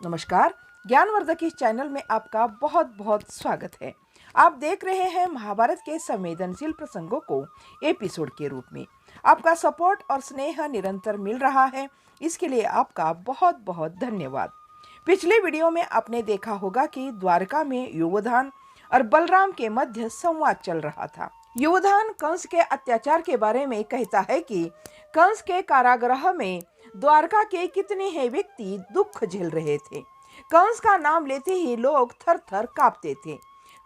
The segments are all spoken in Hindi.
नमस्कार। ज्ञानवर्धक इस चैनल में आपका बहुत बहुत स्वागत है। आप देख रहे हैं महाभारत के संवेदनशील प्रसंगों को एपिसोड के रूप में। आपका सपोर्ट और स्नेह निरंतर मिल रहा है, इसके लिए आपका बहुत बहुत धन्यवाद। पिछले वीडियो में आपने देखा होगा कि द्वारका में युवधान और बलराम के मध्य संवाद चल रहा था। युवधान कंस के अत्याचार के बारे में कहता है कि कंस के कारागृह में द्वारका के कितने ही व्यक्ति दुख झेल रहे थे। कंस का नाम लेते ही लोग थर थर कांपते थे।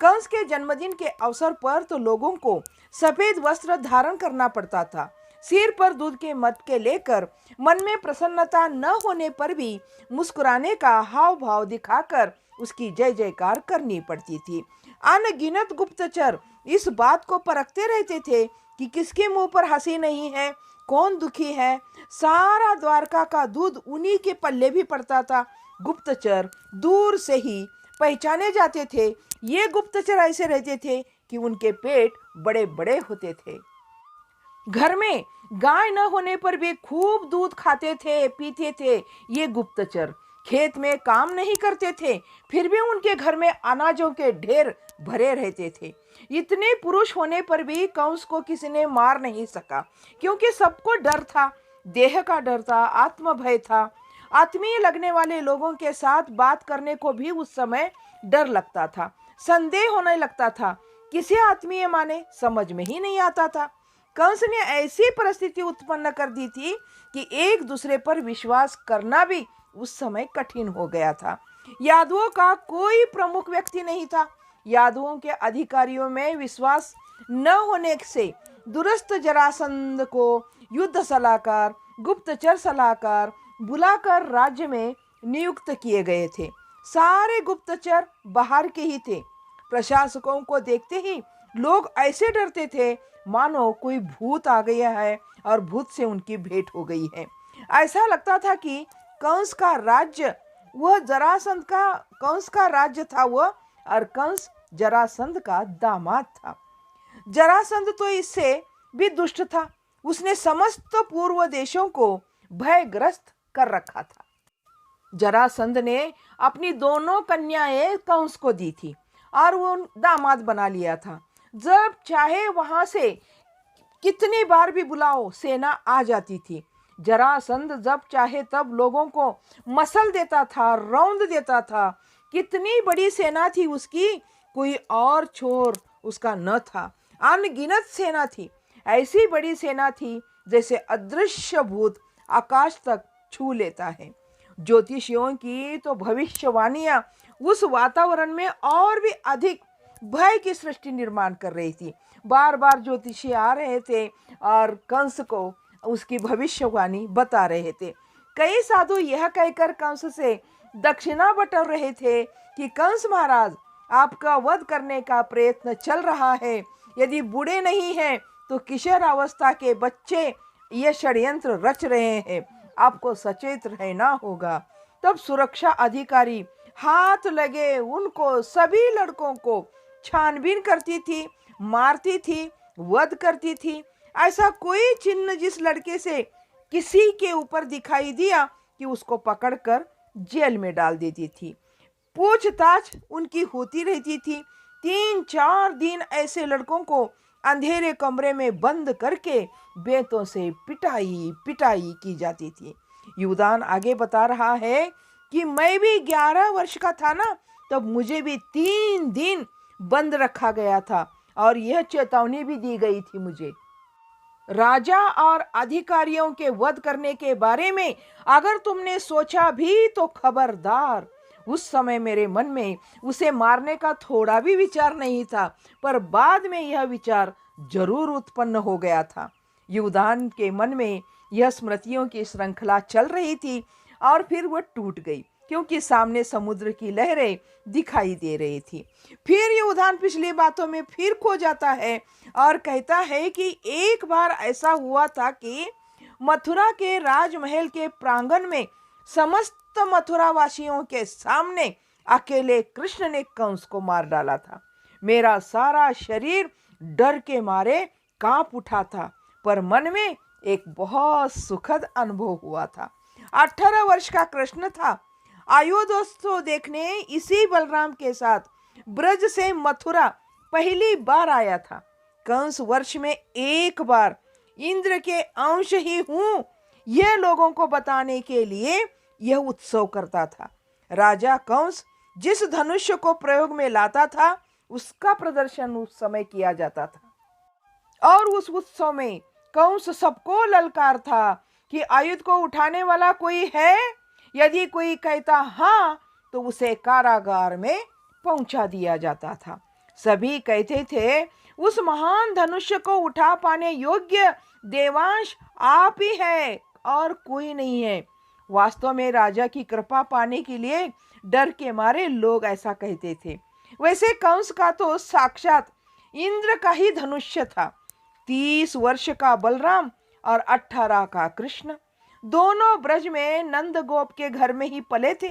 कंस के जन्मदिन के अवसर पर तो लोगों को सफेद वस्त्र धारण करना पड़ता था। सिर पर दूध के मटके लेकर मन में प्रसन्नता न होने पर भी मुस्कुराने का हाव भाव दिखाकर उसकी जय जयकार करनी पड़ती थी। अनगिनत गुप्तचर इस बात को परखते रहते थे कि किसके मुंह पर हंसी नहीं है, कौन दुखी है। सारा द्वारका का दूध उन्हीं के पल्ले भी पड़ता था। गुप्तचर दूर से ही पहचाने जाते थे। ये गुप्तचर ऐसे रहते थे कि उनके पेट बड़े बड़े होते थे। घर में गाय न होने पर भी खूब दूध खाते थे, पीते थे। ये गुप्तचर खेत में काम नहीं करते थे, फिर भी उनके घर में अनाजों के ढेर भरे रहते थे। इतने पुरुष होने पर भी कंस को किसी ने मार नहीं सका, क्योंकि सबको डर था। देह का डर था, आत्मभय था। आत्मीय लगने वाले लोगों के साथ बात करने को भी उस समय डर लगता था, संदेह होने लगता था। किसे आत्मीय माने समझ में ही नहीं आता था। कंस ने ऐसी परिस्थिति उत्पन्न कर दी थी कि एक दूसरे पर विश्वास करना भी उस समय कठिन हो गया था। यादवों का कोई प्रमुख व्यक्ति नहीं था। यादवों के अधिकारियों में विश्वास न होने से दुरस्त जरासंध को युद्ध सलाहकार, गुप्तचर सलाहकार बुलाकर राज्य में नियुक्त किए गए थे। सारे गुप्तचर बाहर के ही थे। प्रशासकों को देखते ही लोग ऐसे डरते थे मानो कोई भूत आ गया है और भूत से उनकी भेंट हो गई है। ऐसा लगता था कि कंस का राज्य वह जरासंध का कंस का राज्य था वह, और कंस जरासंध का दामाद था। जरासंध तो इससे भी दुष्ट था। उसने समस्त पूर्व देशों को भयग्रस्त कर रखा था। जरासंध ने अपनी दोनों कन्याएं कंस को दी थी और वो दामाद बना लिया था। जब चाहे वहां से कितनी बार भी बुलाओ, सेना आ जाती थी। जरासंध जब चाहे तब लोगों को मसल देता था, रौंद देता था। कितनी बड़ी सेना थी उसकी, कोई और छोर उसका न था। अनगिनत सेना थी। ऐसी बड़ी सेना थी जैसे अदृश्य भूत आकाश तक छू लेता है। ज्योतिषियों की तो भविष्यवाणियां उस वातावरण में और भी अधिक भय की सृष्टि निर्माण कर रही थी। बार बार ज्योतिषी आ रहे थे और कंस को उसकी भविष्यवाणी बता रहे थे। कई साधु यह कहकर कंस से दक्षिणा बटोर रहे थे कि कंस महाराज, आपका वध करने का प्रयत्न चल रहा है। यदि बूढ़े नहीं हैं तो किशोर अवस्था के बच्चे ये षड्यंत्र रच रहे हैं, आपको सचेत रहना होगा। तब सुरक्षा अधिकारी हाथ लगे उनको सभी लड़कों को छानबीन करती थी, मारती थी, वध करती थी। ऐसा कोई चिन्ह जिस लड़के से किसी के ऊपर दिखाई दिया कि उसको पकड़कर जेल में डाल देती थी। पूछताछ उनकी होती रहती थी। 3-4 दिन ऐसे लड़कों को अंधेरे कमरे में बंद करके बेंतों से पिटाई पिटाई की जाती थी। युवदान आगे बता रहा है कि मैं भी 11 वर्ष का था ना, तब मुझे भी 3 दिन बंद रखा गया था और यह चेतावनी भी दी गई थी मुझे। राजा और अधिकारियों के वध करने के बारे में अगर तुमने सोचा भी तो खबरदार। उस समय मेरे मन में उसे मारने का थोड़ा भी विचार नहीं था, पर बाद में यह विचार जरूर उत्पन्न हो गया था। युवधान के मन में यह स्मृतियों की श्रृंखला चल रही थी और फिर वह टूट गई, क्योंकि सामने समुद्र की लहरें दिखाई दे रही थी। फिर युवधान पिछली बातों में फिर खो जाता है और कहता है कि एक बार ऐसा हुआ था कि मथुरा के राजमहल के प्रांगण में समस्त मथुरा वासियों के सामने अकेले कृष्ण ने कंस को मार डाला था। मेरा सारा शरीर डर के मारे कांप उठा था, पर मन में एक बहुत सुखद अनुभव हुआ था। 18 वर्ष का कृष्ण था अयोध्योत्सव देखने इसी बलराम के साथ ब्रज से मथुरा पहली बार आया था। कंस वर्ष में एक बार इंद्र के अंश ही हूं, यह लोगों को बताने के लिए यह उत्सव करता था। राजा कंस जिस धनुष्य को प्रयोग में लाता था उसका प्रदर्शन उस समय किया जाता था और उस उत्सव में कंस सबको ललकार था कि आयुध को उठाने वाला कोई है। यदि कोई कहता हाँ तो उसे कारागार में पहुंचा दिया जाता था। सभी कहते थे उस महान धनुष्य को उठा पाने योग्य देवांश आप ही है और कोई नहीं है। वास्तव में राजा की कृपा पाने के लिए डर के मारे लोग ऐसा कहते थे। वैसे कंस का तो साक्षात इंद्र का ही धनुष्य था। 30 वर्ष का बलराम और 18 का कृष्ण दोनों ब्रज में नंद गोप के घर में ही पले थे।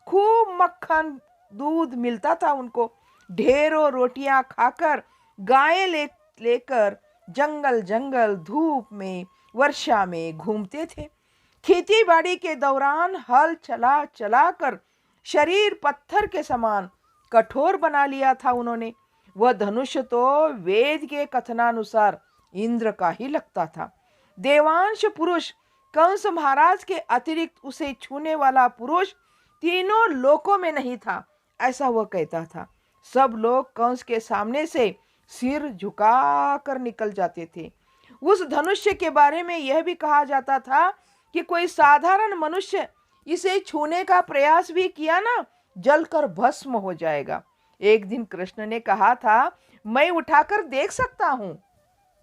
खूब मक्खन दूध मिलता था उनको। ढेरों रोटियां खाकर गायें लेकर जंगल जंगल धूप में वर्षा में घूमते थे। खेती बाड़ी के दौरान हल चला चला कर शरीर पत्थर के समान कठोर बना लिया था उन्होंने। वह धनुष तो वेद के कथनानुसार इंद्र का ही लगता था। देवांश पुरुष कंस महाराज के अतिरिक्त उसे छूने वाला पुरुष तीनों लोकों में नहीं था, ऐसा वह कहता था। सब लोग कंस के सामने से सिर झुकाकर निकल जाते थे। उस धनुष्य के बारे में यह भी कहा जाता था कि कोई साधारण मनुष्य इसे छूने का प्रयास भी किया ना, जलकर भस्म हो जाएगा। एक दिन कृष्ण ने कहा था, मैं उठाकर देख सकता हूं।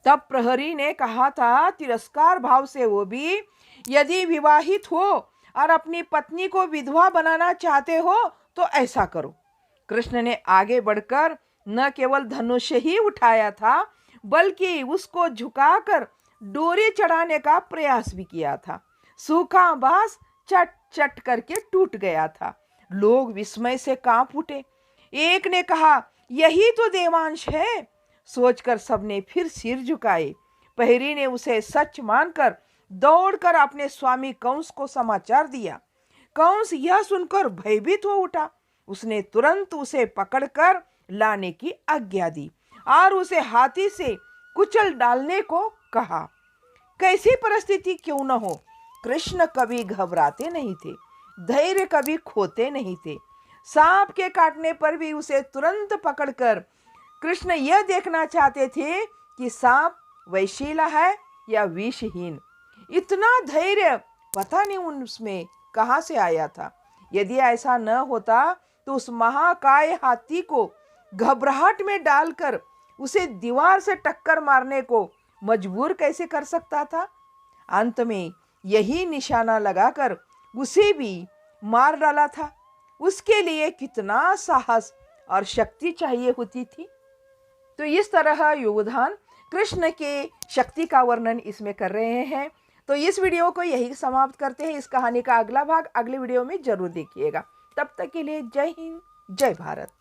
तब प्रहरी ने कहा था तिरस्कार भाव से, वो भी, यदि विवाहित हो और अपनी पत्नी को विधवा बनाना चाहते हो तो ऐसा करो। कृष्ण ने आगे बढ़कर न केवल धनुष ही उठाया था बल्कि उसको झुकाकर डोरी चढ़ाने का प्रयास भी किया था। सूखा बांस चट चट करके टूट गया था। लोग विस्मय से कांप उठे। एक ने कहा, यही तो देवांश है। सोचकर सबने फिर सिर झुकाए। प्रहरी ने उसे सच मानकर दौड़कर अपने स्वामी कंस को समाचार दिया। कंस यह सुनकर भयभीत हो उठा। उसने तुरंत उसे पकड़कर लाने की आज्ञा दी और उसे हाथी से कुचल डालने को कहा। कैसी परिस्थिति क्यों न हो, कृष्ण कभी घबराते नहीं थे, धैर्य कभी खोते नहीं थे। सांप के काटने पर भी उसे तुरंत पकड़कर कृष्ण यह देखना चाहते थे कि सांप वैशिला है या विषहीन। इतना धैर्य पता नहीं उसमें कहां से आया था। यदि ऐसा न होता तो उस महाकाय हाथी को घबराहट में डालकर उसे दीवार से टक्कर मारने को मजबूर कैसे कर सकता था। अंत में यही निशाना लगाकर उसे भी मार डाला था। उसके लिए कितना साहस और शक्ति चाहिए होती थी। तो इस तरह युवधान कृष्ण के शक्ति का वर्णन इसमें कर रहे हैं। तो इस वीडियो को यही समाप्त करते हैं। इस कहानी का अगला भाग अगले वीडियो में जरूर देखिएगा। तब तक के लिए जय हिंद, जय भारत।